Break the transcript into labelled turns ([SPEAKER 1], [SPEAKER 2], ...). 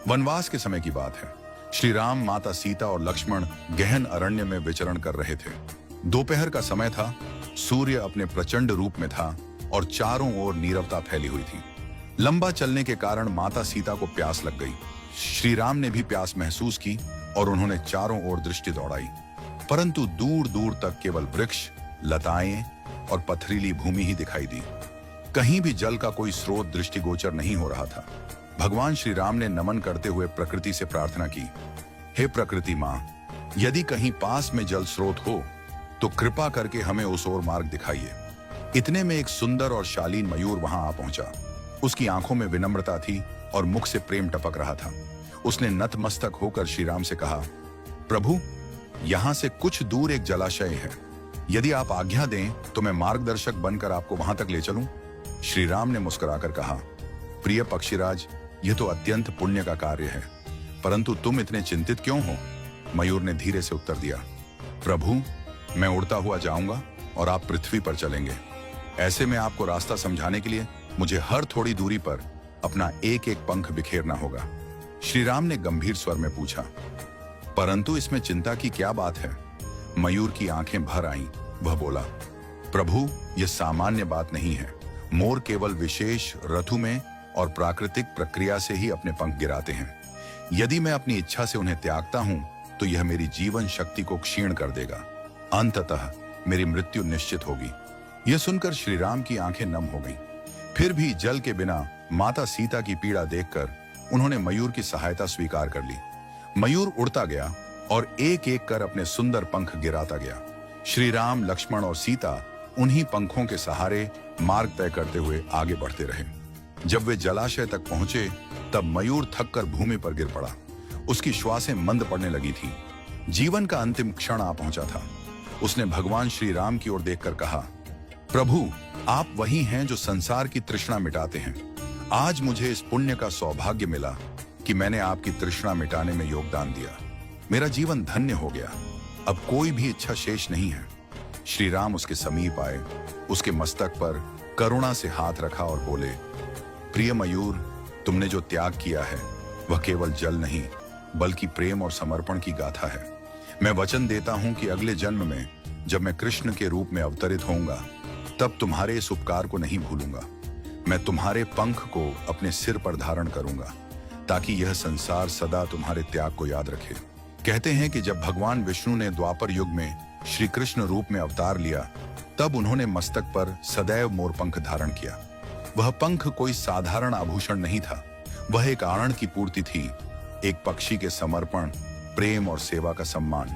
[SPEAKER 1] वनवास के समय की बात है। श्री राम, माता सीता और लक्ष्मण गहन अरण्य में विचरण कर रहे थे। दोपहर का समय था, सूर्य अपने प्रचंड रूप में था और चारों ओर नीरवता फैली हुई थी। लंबा चलने के कारण माता सीता को प्यास लग गई। श्री राम ने भी प्यास महसूस की और उन्होंने चारों ओर दृष्टि दौड़ाई, परंतु दूर दूर तक केवल वृक्ष, लताएं और पथरीली भूमि ही दिखाई दी। कहीं भी जल का कोई स्रोत दृष्टिगोचर नहीं हो रहा था। भगवान श्री राम ने नमन करते हुए प्रकृति से प्रार्थना की, हे प्रकृति मां, यदि कहीं पास में जल स्रोत हो तो कृपा करके हमें उस ओर मार्ग दिखाइए। इतने में एक सुंदर और शालीन मयूर वहां आ पहुंचा। उसकी आंखों में विनम्रता थी और मुख से प्रेम टपक रहा था। उसने नतमस्तक होकर श्री राम से कहा, प्रभु, यहां से कुछ दूर एक जलाशय है। यदि आप आज्ञा दें तो मैं मार्गदर्शक बनकर आपको वहां तक ले चलूं। श्री राम ने मुस्कुराकर कहा, प्रिय पक्षीराज, यह तो अत्यंत पुण्य का कार्य है, परंतु तुम इतने चिंतित क्यों हो? मयूर ने धीरे से उत्तर दिया, प्रभु, मैं उड़ता हुआ जाऊंगा और आप पृथ्वी पर चलेंगे। ऐसे में आपको रास्ता समझाने के लिए मुझे हर थोड़ी दूरी पर अपना एक एक पंख बिखेरना होगा। श्री राम ने गंभीर स्वर में पूछा, परंतु इसमें चिंता की क्या बात है? मयूर की आंखें भर आईं। वह बोला, प्रभु, यह सामान्य बात नहीं है। मोर केवल विशेष ऋतु में और प्राकृतिक प्रक्रिया से ही अपने पंख गिराते हैं। यदि मैं अपनी इच्छा से उन्हें त्यागता हूं तो यह मेरी जीवन शक्ति को क्षीण कर देगा। अंततः मेरी मृत्यु निश्चित होगी। यह सुनकर श्री राम की आंखें नम हो गईं। फिर भी जल के बिना माता सीता की पीड़ा देखकर उन्होंने मयूर की सहायता स्वीकार कर ली। मयूर उड़ता गया और एक एक कर अपने सुंदर पंख गिराता गया। श्री राम, लक्ष्मण और सीता उन्हीं पंखों के सहारे मार्ग तय करते हुए आगे बढ़ते रहे। जब वे जलाशय तक पहुंचे तब मयूर थककर भूमि पर गिर पड़ा। उसकी श्वासें मंद पड़ने लगी थी। जीवन का अंतिम क्षण आ पहुंचा था। उसने भगवान श्री राम की ओर देखकर कहा, प्रभु, आप वही हैं जो संसार की तृष्णा मिटाते हैं। आज मुझे इस पुण्य का सौभाग्य मिला कि मैंने आपकी तृष्णा मिटाने में योगदान दिया। मेरा जीवन धन्य हो गया। अब कोई भी इच्छा शेष नहीं है। श्री राम उसके समीप आए, उसके मस्तक पर करुणा से हाथ रखा और बोले, प्रिय मयूर, तुमने जो त्याग किया है वह केवल जल नहीं बल्कि प्रेम और समर्पण की गाथा है। मैं वचन देता हूं कि अगले जन्म में जब मैं कृष्ण के रूप में अवतरित होऊंगा तब तुम्हारे इस उपकार को नहीं भूलूंगा। मैं तुम्हारे पंख को अपने सिर पर धारण करूंगा ताकि यह संसार सदा तुम्हारे त्याग को याद रखे। कहते हैं कि जब भगवान विष्णु ने द्वापर युग में श्री कृष्ण रूप में अवतार लिया तब उन्होंने मस्तक पर सदैव मोरपंख धारण किया। वह पंख कोई साधारण आभूषण नहीं था, वह एक आनंद की पूर्ति थी, एक पक्षी के समर्पण, प्रेम और सेवा का सम्मान।